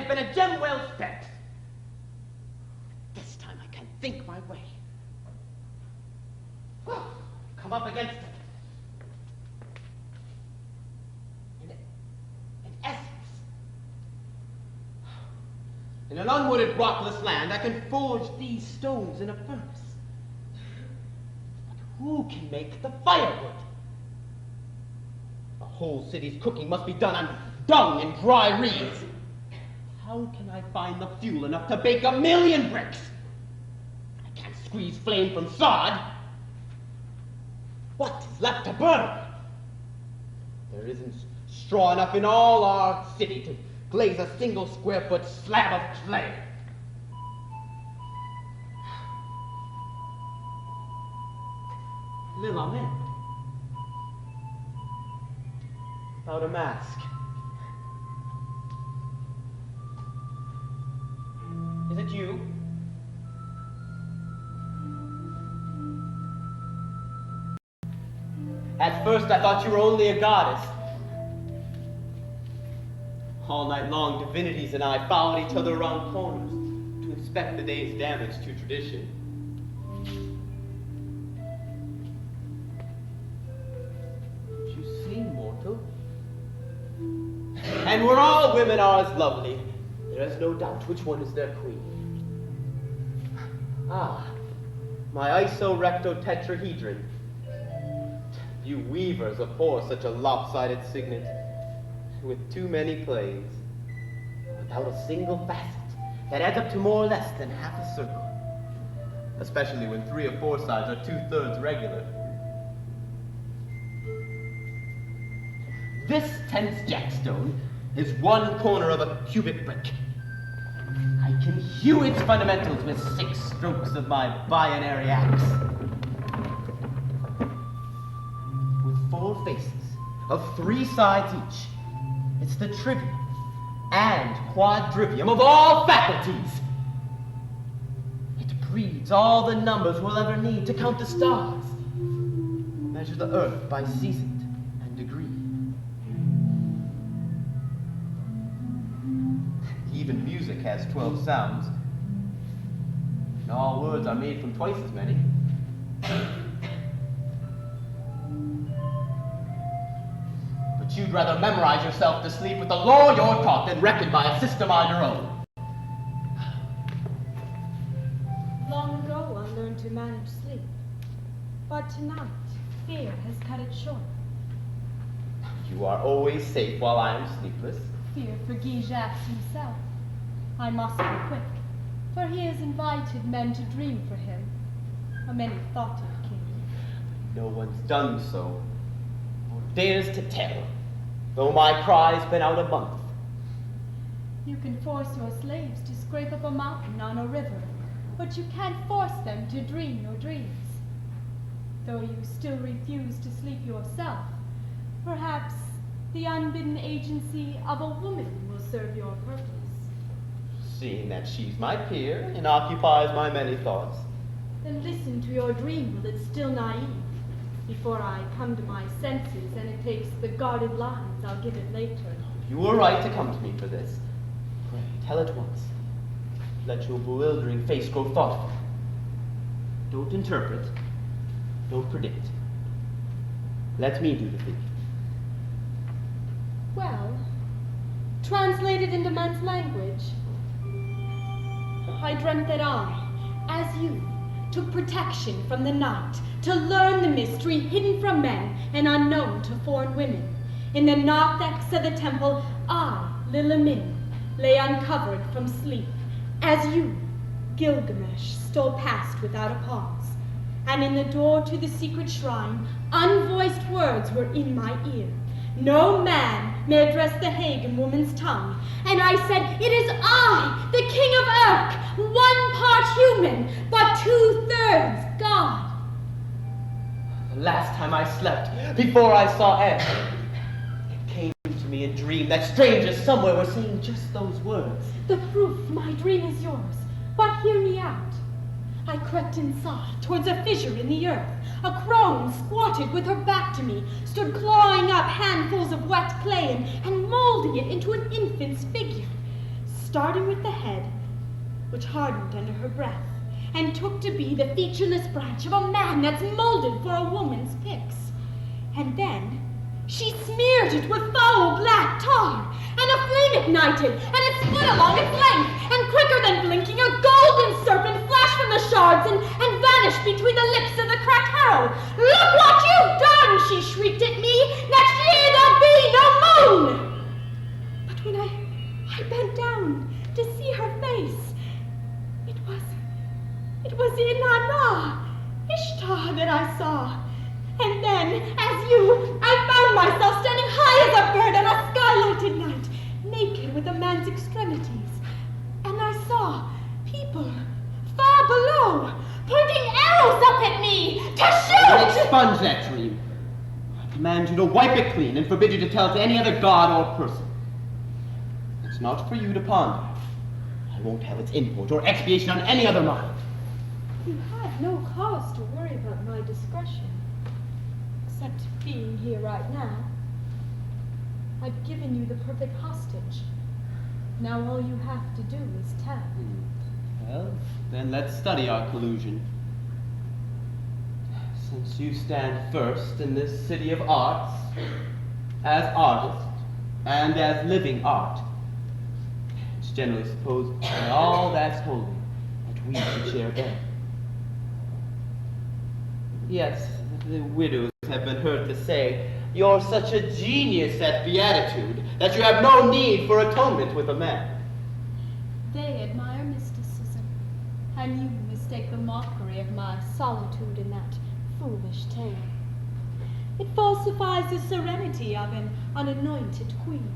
have been a gem well spent. This time I can think my way. Come up against it. In essence, in an unwooded, rockless land, I can forge these stones in a furnace. But who can make the firewood? The whole city's cooking must be done on dung and dry reeds. How can I find the fuel enough to bake 1,000,000 bricks? I can't squeeze flame from sod. What is left to burn? There isn't straw enough in all our city to glaze a single square-foot slab of clay. Little amen. Without a mask. Is it you? At first I thought you were only a goddess. All night long, divinities and I followed each other around corners to inspect the day's damage to tradition. But you seem mortal. And where all women are as lovely, there is no doubt which one is their queen. Ah, my Iso-recto-tetrahedron. You weavers abhor such a lopsided signet, with too many planes, without a single facet that adds up to more or less than half a circle, especially when 3 or 4 sides are 2/3 regular. This 10th jackstone is 1 corner of a cubic brick. I can hew its fundamentals with 6 strokes of my binary axe. With 4 faces of 3 sides each, it's the trivium and quadrivium of all faculties. It breeds all the numbers we'll ever need to count the stars, measure the earth by season and degree. Even music has 12 sounds, and all words are made from twice as many. But you'd rather memorize yourself to sleep with the lore you're taught than reckon by a system on your own. Long ago I learned to manage sleep, but tonight fear has cut it short. You are always safe while I am sleepless. Fear for Guy Jacques himself. I must be quick, for he has invited men to dream for him, a many-thoughted king. No one's done so, or dares to tell, though my cry's been out a month. You can force your slaves to scrape up a mountain on a river, but you can't force them to dream your dreams. Though you still refuse to sleep yourself, perhaps the unbidden agency of a woman will serve your purpose. Seeing that she's my peer and occupies my many thoughts. Then listen to your dream while it's still naive. Before I come to my senses and it takes the guarded lines, I'll give it later. You were right to come to me for this. Pray, tell at once. Let your bewildering face grow thoughtful. Don't interpret. Don't predict. Let me do the thinking. Well, translated into man's language, I dreamt that I, as you, took protection from the night to learn the mystery hidden from men and unknown to foreign women. In the narthex of the temple, I, Lilimin, lay uncovered from sleep, as you, Gilgamesh, stole past without a pause. And in the door to the secret shrine, unvoiced words were in my ear. No man may address the Hagan woman's tongue. And I said, it is I, the king of Urk, 1 part human, but 2/3 God. The last time I slept, before I saw Ed, it came to me a dream that strangers somewhere were saying just those words. The proof my dream is yours, but hear me out. I crept inside, towards a fissure in the earth. A crone, squatted with her back to me, stood clawing up handfuls of wet clay and molding it into an infant's figure. starting with the head, which hardened under her breath, and took to be the featureless branch of a man that's molded for a woman's pyx. And then she smeared it with foul black tar, and a flame ignited, and it split along its length, and quicker than blinking, a golden serpent flashed from the shards and vanished between the lips of the cracked harrow. "Look what you've done!" she shrieked at me. "Next year there'll be no moon!" But when I bent down to see her face, it was Inanna, Ishtar, that I saw. And then, as you, I found myself standing high as a bird on a skylighted night, naked with a man's extremities. And I saw people far below, pointing arrows up at me to shoot! Expunge that dream. I command you to wipe it clean and forbid you to tell it to any other god or person. It's not for you to ponder. I won't have its import or expiation on any other mind. You have no cause to worry about my discretion. Except being here right now. I've given you the perfect hostage. Now all you have to do is tell. Well, then let's study our collusion. Since you stand first in this city of arts, as artist, and as living art, it's generally supposed by all that's holy that we should share death. Yes, the widows have been heard to say, "You're such a genius at beatitude that you have no need for atonement with a man." They admire mysticism, and you mistake the mockery of my solitude in that foolish tale. It falsifies the serenity of an unanointed queen.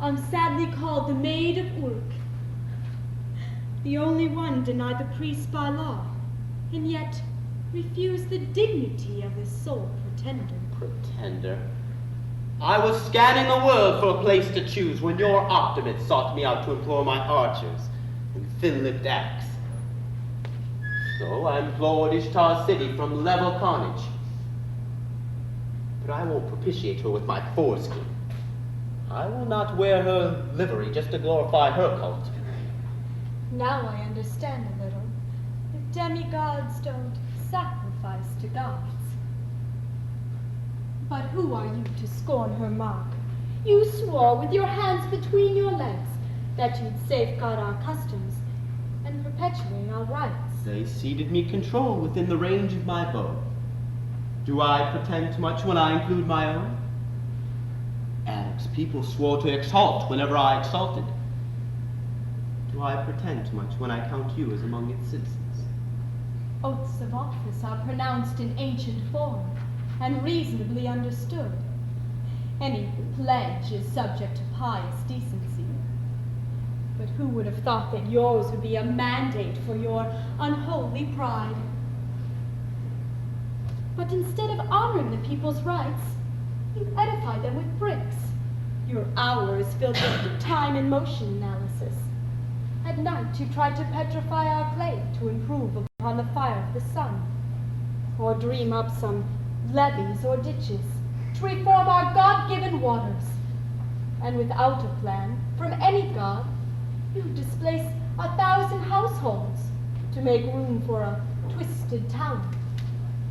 I'm sadly called the Maid of Uruk, the only one denied the priest by law, and yet refused the dignity of the sole pretender. Pretender? I was scanning the world for a place to choose when your optimist sought me out to implore my archers and thin-lipped axe. So I implored Ishtar's city from level carnage. But I won't propitiate her with my foreskin. I will not wear her livery just to glorify her cult. Now I understand a little. If demigods don't sacrifice to gods. But who are you to scorn her mark? You swore with your hands between your legs that you'd safeguard our customs and perpetuate our rights. They ceded me control within the range of my bow. Do I pretend too much when I include my own? As people swore to exalt whenever I exalted. Do I pretend too much when I count you as among its citizens? Oaths of office are pronounced in ancient form and reasonably understood. Any pledge is subject to pious decency. But who would have thought that yours would be a mandate for your unholy pride? But instead of honoring the people's rights, you edify them with bricks. Your hour is filled with time and motion analysis. At night, you try to petrify our clay to improve upon the fire of the sun, or dream up some levees or ditches to reform our God-given waters. And without a plan from any god, you displace 1,000 households to make room for a twisted town,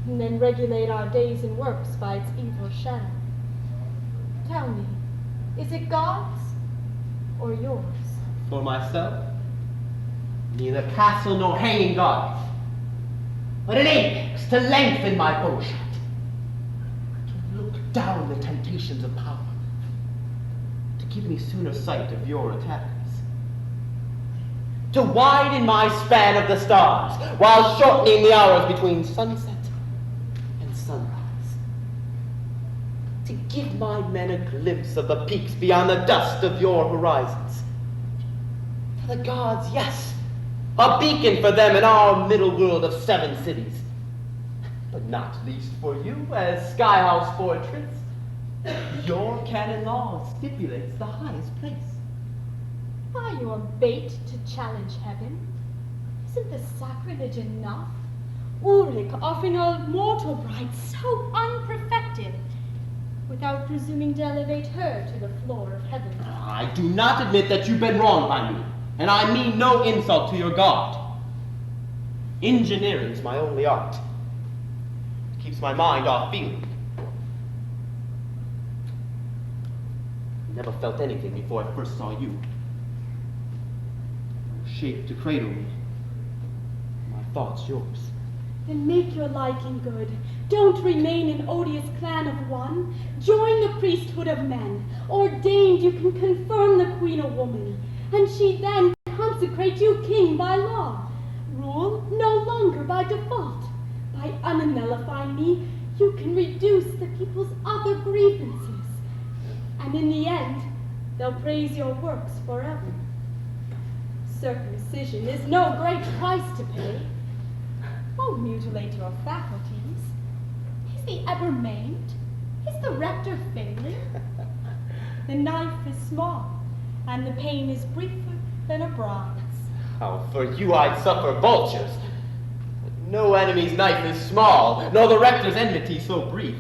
and then regulate our days and works by its evil shadow. Tell me, is it God's or yours? For myself, neither castle nor hanging gardens, but an apex to lengthen my bowshot, to look down the temptations of power, to give me sooner sight of your attackers, to widen my span of the stars, while shortening the hours between sunset and sunrise, to give my men a glimpse of the peaks beyond the dust of your horizons. For the gods, yes, a beacon for them in our middle world of 7 cities. But not least for you, as Skyhouse Fortress. Your canon law stipulates the highest place. Are you a bait to challenge heaven? Isn't the sacrilege enough? Ulrich offering a mortal bride so unperfected. without presuming to elevate her to the floor of heaven. I do not admit that you've been wronged by me, and I mean no insult to your God. Engineering's my only art. It keeps my mind off feeling. I never felt anything before I first saw you. Shaped to cradle me. My thoughts yours. Then make your liking good. Don't remain an odious clan of one. Join the priesthood of men. Ordained you can confirm the queen a woman, and she then consecrate you king by law. Rule no longer by default. By unnullifying me, you can reduce the people's other grievances. And in the end, they'll praise your works forever. Circumcision is no great price to pay. Won't mutilate your faculties. Is he ever maimed? Is the rector failing? The knife is small, and the pain is briefer than a bride's. Oh, for you I'd suffer vultures. But no enemy's knife is small, nor the rector's enmity so brief.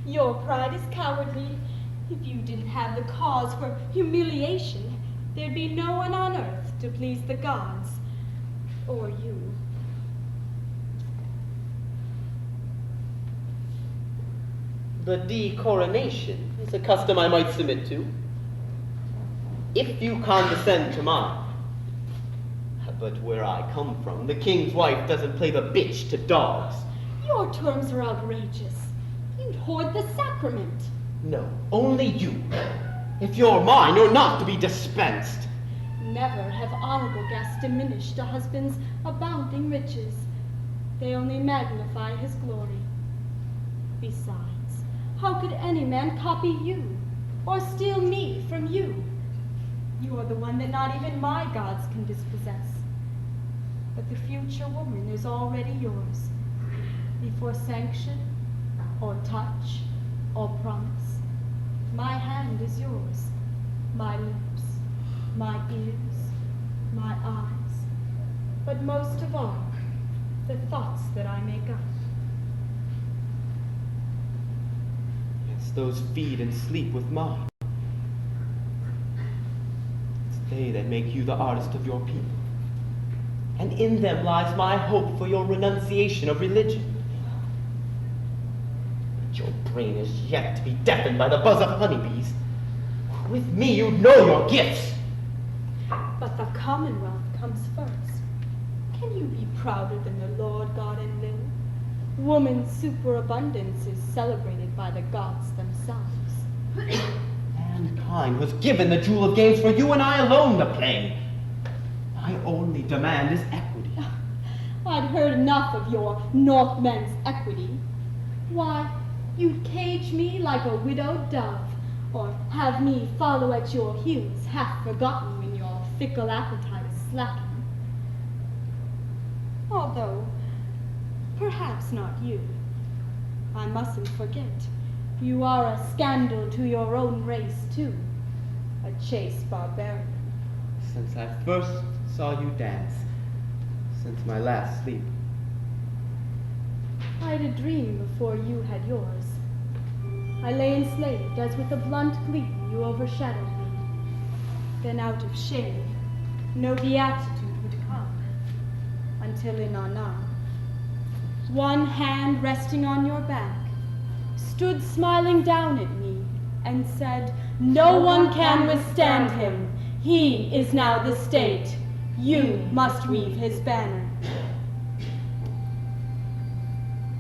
Your pride is cowardly. If you didn't have the cause for humiliation, there'd be no one on earth to please the gods, or you. The decoronation is a custom I might submit to, if you condescend to mine. But where I come from, the king's wife doesn't play the bitch to dogs. Your terms are outrageous. You'd hoard the sacrament. No, only you. If you're mine, you're not to be dispensed. Never have honorable guests diminished a husband's abounding riches. They only magnify his glory. Besides, how could any man copy you, or steal me from you? You are the one that not even my gods can dispossess. But the future woman is already yours, before sanction, or touch, or promise. My hand is yours, my lips, my ears, my eyes, but most of all, the thoughts that I make up. Yes, those feed and sleep with mine. It's they that make you the artist of your people. And in them lies my hope for your renunciation of religion. But your brain is yet to be deafened by the buzz of honeybees. With me you'd know your gifts. But the Commonwealth comes first. Can you be prouder than the Lord God Enlil? Woman's superabundance is celebrated by the gods themselves. Mankind was given the jewel of games for you and I alone to play. My only demand is equity. I'd heard enough of your Northmen's equity. Why, you'd cage me like a widowed dove, or have me follow at your heels, half forgotten when your fickle appetites slacken. Although, perhaps not you. I mustn't forget, you are a scandal to your own race, too. A chaste barbarian. Since I first saw you dance, since my last sleep. I had a dream before you had yours. I lay enslaved, as with a blunt gleam you overshadowed me. Then out of shade, no beatitude would come, until in Anna, one hand resting on your back, stood smiling down at me, and said, "No one can withstand him. He is now the state. You must weave his banner."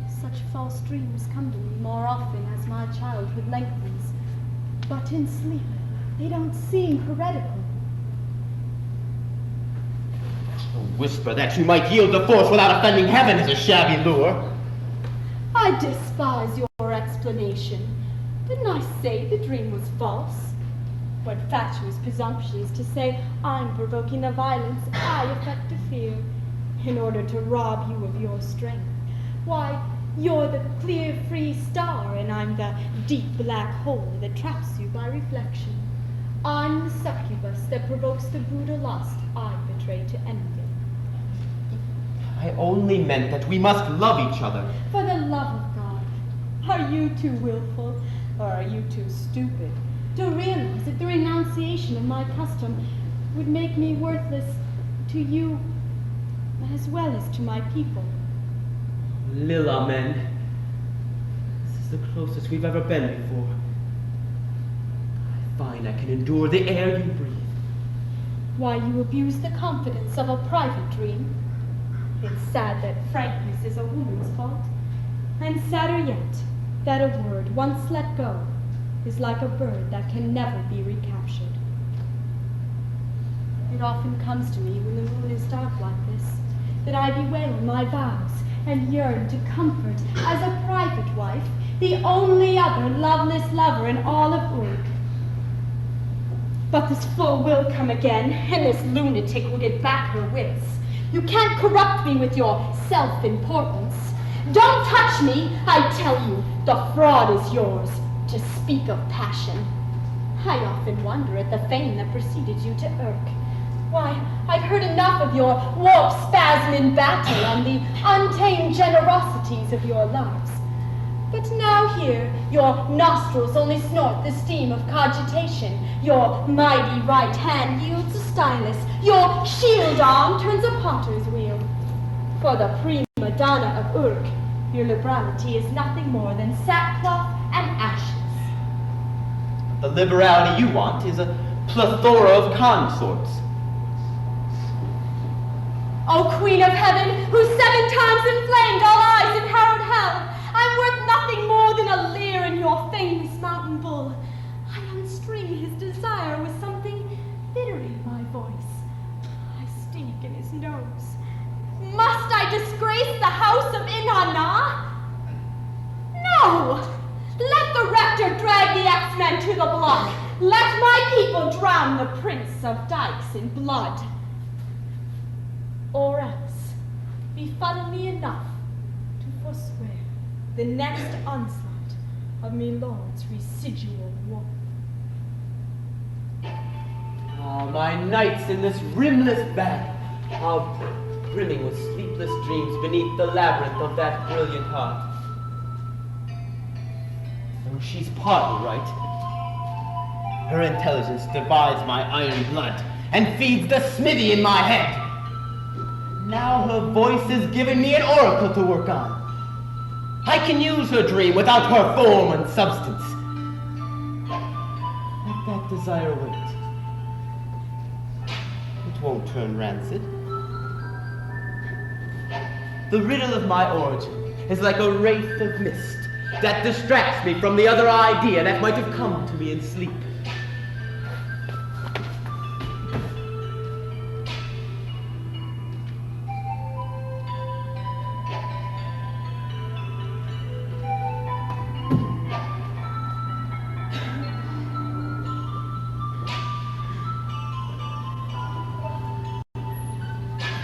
Such false dreams come to me more often as my childhood lengthens, but in sleep they don't seem heretical. A whisper that you might yield to force without offending heaven is a shabby lure. I despise your explanation. Didn't I say the dream was false? What fatuous presumptions to say I'm provoking the violence I affect to fear, in order to rob you of your strength. Why, you're the clear, free star, and I'm the deep black hole that traps you by reflection. I'm the succubus that provokes the brutal lust I betray to envy. I only meant that we must love each other. For the love of God, are you too willful? Or are you too stupid to realize that the renunciation of my custom would make me worthless to you as well as to my people? Lilla, men. This is the closest we've ever been before. I find I can endure the air you breathe. Why, you abuse the confidence of a private dream. It's sad that frankness is a woman's fault, and sadder yet that a word once let go is like a bird that can never be recaptured. It often comes to me when the moon is dark like this, that I bewail my vows and yearn to comfort, as a private wife, the only other loveless lover in all of Urk. But this fool will come again, and this lunatic will get back her wits. You can't corrupt me with your self-importance. Don't touch me, I tell you. The fraud is yours, to speak of passion. I often wonder at the fame that preceded you to Urk. Why, I've heard enough of your warp spasm in battle and the untamed generosities of your loves. But now here, your nostrils only snort the steam of cogitation. Your mighty right hand yields a stylus. Your shield arm turns a potter's wheel. For the prima donna of Urk, your liberality is nothing more than sackcloth and ashes. The liberality you want is a plethora of consorts. O Queen of Heaven, who 7 times inflamed all eyes in harrowed hell, I'm worth nothing more than a leer in your famous mountain bull. I unstring his desire with something bitter in my voice. I stink in his nose. Must I disgrace the house of Inanna? No! Let the rector drag the X-Men to the block. Let my people drown the Prince of Dykes in blood. Or else, befuddle me enough to forswear the next onslaught of me lord's residual war. Ah, my nights in this rimless valley, how brimming with sleepless dreams beneath the labyrinth of that brilliant heart. Oh, she's partly right. Her intelligence divides my iron blood and feeds the smithy in my head. Now her voice is giving me an oracle to work on. I can use her dream without her form and substance. Let that desire wait. It won't turn rancid. The riddle of my origin is like a wraith of mist that distracts me from the other idea that might have come to me in sleep.